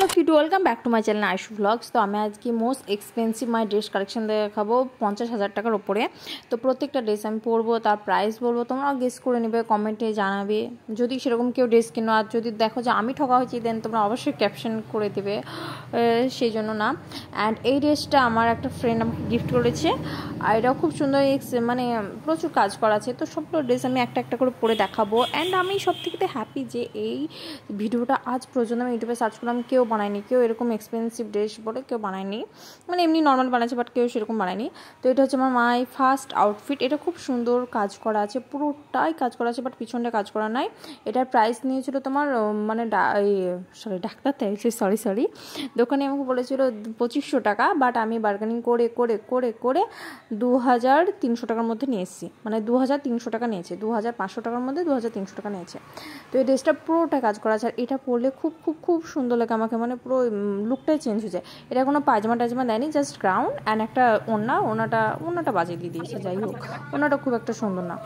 Hello kid welcome back to my channel Ayshu vlogs. तो मैं आज की most expensive my dress collection देखाबो 50,000 টাকার উপরে। তো প্রত্যেকটা ড্রেস আমি পরবো, তার প্রাইস বলবো, তোমরা গেস করে নেবে, কমেন্টে জানাবে যদি সেরকম কেউ ড্রেস কিনো। আর যদি দেখো যে আমি ঠকা হয়েছি দেন তোমরা অবশ্যই ক্যাপশন করে দেবে, সেই জন্য না। অ্যান্ড এই ড্রেসটা আমার একটা ফ্রেন্ড আমাকে গিফট করেছে, আর এটাও খুব সুন্দর, মানে প্রচুর কাজ করা আছে। তো সবগুলো ড্রেস আমি একটা একটা করে পরে দেখাবো। অ্যান্ড আমি সব থেকে হ্যাপি যে এই ভিডিওটা আজ পর্যন্ত আমি ইউটিউবে সার্চ করলাম, কেউ বানায়নি, কেউ এরকম এক্সপেন্সিভ ড্রেস বলে কেউ বানায়নি, মানে এমনি নর্মাল বানাচ্ছে বাট কেউ সেরকম বানায়নি। তো এটা হচ্ছে আমার মাই ফার্স্ট আউটফিট। এটা খুব সুন্দর কাজ করা আছে, পুরোটাই কাজ করা আছে, বাট পিছনটা কাজ করা নাই। এটার প্রাইস নিয়েছিল তোমার মানে ডাক্তার তাইছে সরি দোকানে আমাকে বলেছিল 2500 টাকা, বাট আমি বার্গেনিং করে করে করে করে 2300 টাকার মধ্যে নিয়ে এসেছি। মানে 2300 টাকা নিয়েছে, 2500 টাকার মধ্যে 2300 টাকা নিয়েছে। তো এই ড্রেসটা পুরোটা কাজ করা আছে, আর এটা পরলে খুব খুব খুব সুন্দর লাগে আমাকে, মানে পুরো লুকটাই চেঞ্জ হয়ে যায়। এটা কোনো পায়জামা টাইজামা দেয়নি, জাস্ট গ্রাউন্ড অ্যান্ড একটা ওনাটা বাজিয়ে দিয়ে দিয়েছে। যাই হোক, ওনাটা খুব একটা সুন্দর না।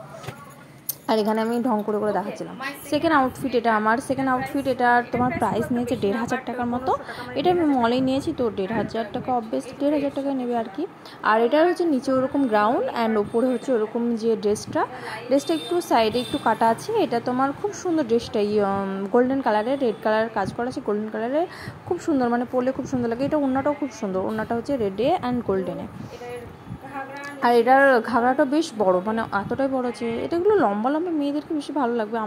আর এখানে আমি ঢং করে করে দেখাচ্ছিলাম। সেকেন্ড আউটফিট, এটা আমার সেকেন্ড আউটফিট। এটা তোমার প্রাইস নিয়েছে 1,500 টাকার মতো। এটা আমি মলেই নিয়েছি, তো 1,500 টাকা অবভিয়াসলি 1,500 টাকা নেবে আর কি। আর এটার হচ্ছে নিচে ওরকম গ্রাউন্ড অ্যান্ড ওপরে হচ্ছে ওরকম যে ড্রেসটা একটু সাইডে একটু কাটা আছে। এটা তোমার খুব সুন্দর ড্রেসটা, গোল্ডেন কালারের, রেড কালারের কাজ করা আছে, গোল্ডেন কালারের খুব সুন্দর, মানে পরলে খুব সুন্দর লাগে। এটা ওড়নাটাও খুব সুন্দর, ওড়নাটা হচ্ছে রেডে অ্যান্ড গোল্ডেনে। আর এটার ঘাগড়াটা বেশ বড়, মানে এতটাই বড় যে এটাগুলো লম্বা লম্বা মেয়েদেরকে বেশি ভালো লাগবে।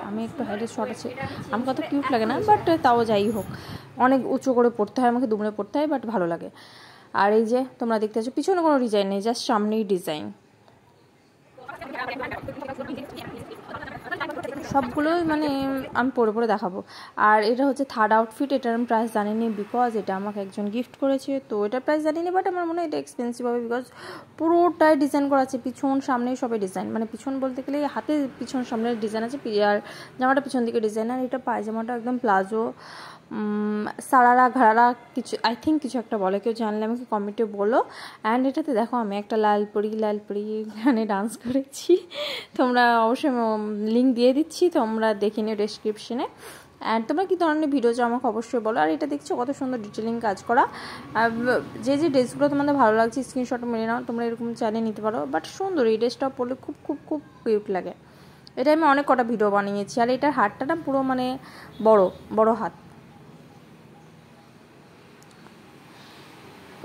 আমি একটু হাইটের শর্ট আছে, আমাকে অত কিউট লাগে না, বাট তাও যাই হোক, অনেক উঁচু করে পড়তে হয়, আমাকে দুমড়ে পড়তে হয়, বাট ভালো লাগে। আর এই যে তোমরা দেখতে পাচ্ছ পিছনে কোনো ডিজাইন নেই, জাস্ট সামনেই ডিজাইন। সবগুলোই মানে আমি পরে পরে দেখাবো। আর এটা হচ্ছে থার্ড আউটফিট। এটার আমি প্রাইস জানিনি, বিকজ এটা আমাকে একজন গিফট করেছে, তো এটার প্রাইস জানিনি, বাট আমার মনে হয় এটা এক্সপেন্সিভ হবে, বিকজ পুরোটাই ডিজাইন করা আছে, পিছন সামনে সবাই ডিজাইন, মানে পিছন বলতে গেলে হাতে পিছন সামনে ডিজাইন আছে, আর জামাটা পিছন দিকে ডিজাইন। আর এটা পায়জামাটা একদম প্লাজো, সারারা ঘাড়া কিছু, আই থিঙ্ক কিছু একটা বলে, কেউ জানলে আমাকে কমেন্টে বলো। অ্যান্ড এটাতে দেখো আমি একটা লাল পরি গানে ডান্স করেছি, তোমরা অবশ্যই লিঙ্ক দিয়ে দিচ্ছি, তোমরা দেখে নিও ডেসক্রিপশনে। অ্যান্ড তোমরা কী ধরনের ভিডিও চাও আমাকে অবশ্যই বলো। আর এটা দেখছো কত সুন্দর ডিটেলিং কাজ করা। যে ড্রেসগুলো তোমাদের ভালো লাগছে স্ক্রিনশট মেরে নাও, তোমরা এরকম চাইলে নিতে পারো। বাট সুন্দর, এই ড্রেসটা পরলে খুব খুব খুব কিউট লাগে। এটা আমি অনেক কটা ভিডিও বানিয়েছি। আর এটার হাতটা না পুরো মানে বড় হাত।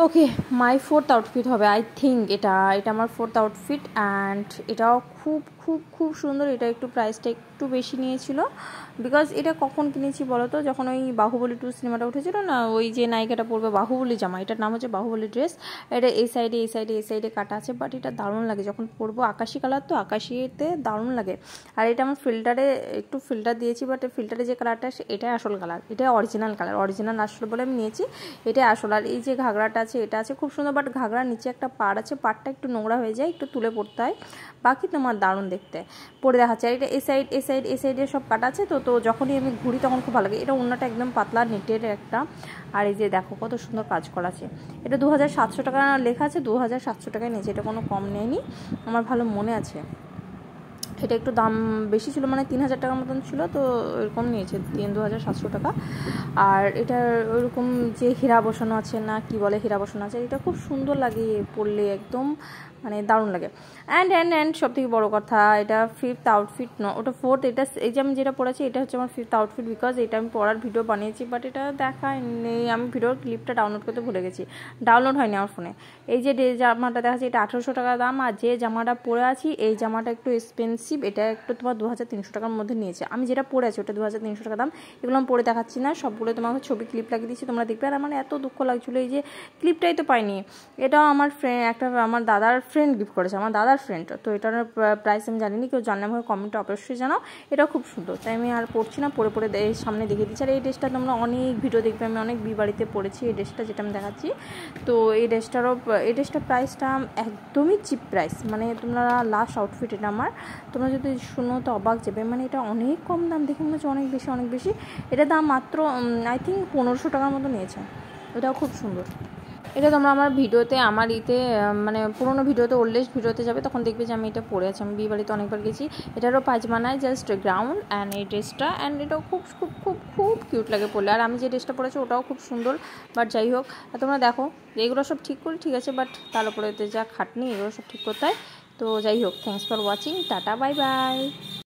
ওকে, মাই ফোর্থ আউটফিট হবে আই থিঙ্ক এটা আমার ফোর্থ আউটফিট। অ্যান্ড এটাও খুব খুব খুব সুন্দর। এটা একটু প্রাইসটা একটু বেশি নিয়েছিল, বিকজ এটা কখন কিনেছি বলো তো, যখন ওই বাহুবলী 2 সিনেমাটা উঠেছিল না, ওই যে নায়িকাটা পরবে বাহুবলী জামা, এটার নাম হচ্ছে বাহুবলী ড্রেস। এটা এই সাইডে কাটা আছে, বাট এটা দারুণ লাগে যখন পরবো। আকাশি কালার তো, আকাশিতে দারুণ লাগে। আর এটা আমার একটু ফিল্টার দিয়েছি, বাট ফিল্টারে যে কালারটা এটাই আসল কালার, এটাই অরিজিনাল কালার, অরিজিনাল আসল বলে আমি নিয়েছি, এটাই আসল। আর এই যে ঘাগড়াটা আছে এটা আছে খুব সুন্দর, বাট ঘাগড়ার নিচে একটা পাড় আছে, পাড়টা একটু নোংরা হয়ে যায়, একটু তুলে পড়তে হয়, বাকি তোমার দারুণ দেখতে পরে দেখাচ্ছে। আর এটা এই সাইডে সব কাটা আছে, তো যখনই আমি ঘুরি তখন খুব ভালো লাগে। এটা ওড়নাটা একদম পাতলা নেটের একটা। আর এই যে দেখো কত সুন্দর কাজ করা আছে। এটা 2,700 টাকা লেখা আছে, 2,700 টাকায় নিয়েছে, এটা কোনো কম নেয়নি, আমার ভালো মনে আছে। এটা একটু দাম বেশি ছিল, মানে 3,000 টাকার মতন ছিল, তো এরকম নিয়েছে 2,700 টাকা। আর এটার ওইরকম যে হীরা বসানো আছে না, কি বলে, হীরা বসানো আছে, এটা খুব সুন্দর লাগে পরলে, একদম মানে দারুণ লাগে। অ্যান্ড সব থেকে বড়ো কথা, এটা ফিফথ আউটফিট ওটা ফোর্থ। এটা এই যে আমি যেটা পরেছি এটা হচ্ছে আমার ফিফথ আউটফিট, বিকজ এটা আমি পরার ভিডিও বানিয়েছি, বাট এটা দেখায়নি, আমি ভিডিওর ক্লিপটা ডাউনলোড করতে ভুলে গেছি, ডাউনলোড হয়নি আমার ফোনে। এই যে জামাটা দেখাচ্ছি এটা 1,800 টাকা দাম। আর যে জামাটা পরে আছি এই জামাটা একটু এক্সপেন্সিভ, এটা একটু তোমার 2,300 টাকার মধ্যে নিয়েছে। আমি যেটা পরে আছি ওটা 2,300 টাকা দাম। এগুলো আমি পরে দেখাচ্ছি না, সবগুলো তোমাকে ছবি ক্লিপ লাগিয়ে দিচ্ছি, তোমরা দেখবে। আর আমার এত দুঃখ লাগছিলো এই যে ক্লিপটাই তো পাইনি। এটাও আমার আমার দাদার ফ্রেন্ড গিফট করেছে, আমার দাদার ফ্রেন্ড। তো এটার প্রাইস আমি জানিনি, কেউ জানলে আমাকে কমেন্টে অবশ্যই জানাও। এটাও খুব সুন্দর, তাই আমি আর পড়ছি না, পরে সামনে দেখিয়ে দিচ্ছি। আর এই ড্রেসটা তোমরা অনেক ভিডিও দেখবে, আমি অনেক বিবাড়িতে পড়েছি এই ড্রেসটা, যেটা আমি দেখাচ্ছি। তো এই ড্রেসটার প্রাইসটা একদমই চিপ প্রাইস, মানে তোমরা লাস্ট আউটফিট এটা আমার, তোমরা যদি শুনো তো অবাক যাবে, মানে এটা অনেক কম দাম, দেখে মনে হচ্ছে অনেক বেশি। এটা দাম মাত্র আই থিঙ্ক 1,500 টাকার মতো নিয়েছে। এটাও খুব সুন্দর। এটা তোমরা আমার ভিডিওতে আমার মানে পুরোনো ভিডিওতে ওল্ডেস্ট ভিডিওতে যাবে, তখন দেখবে যে আমি এটা পরে আছি। আমি বিয়ে বাড়িতে অনেকবার গেছি। এটারও পায়জামানায় জাস্ট গ্রাউন্ড অ্যান্ড এই ড্রেসটা, অ্যান্ড এটাও খুব খুব খুব খুব কিউট লাগে পরলে। আর আমি যে ড্রেসটা পরেছি ওটাও খুব সুন্দর। বাট যাই হোক, তোমরা দেখো এইগুলো সব ঠিক করি, ঠিক আছে, বাট তার উপরে যা খাটনি এগুলো সব ঠিক করতে হয়। তো যাই হোক, thanks for watching, tata, bye bye.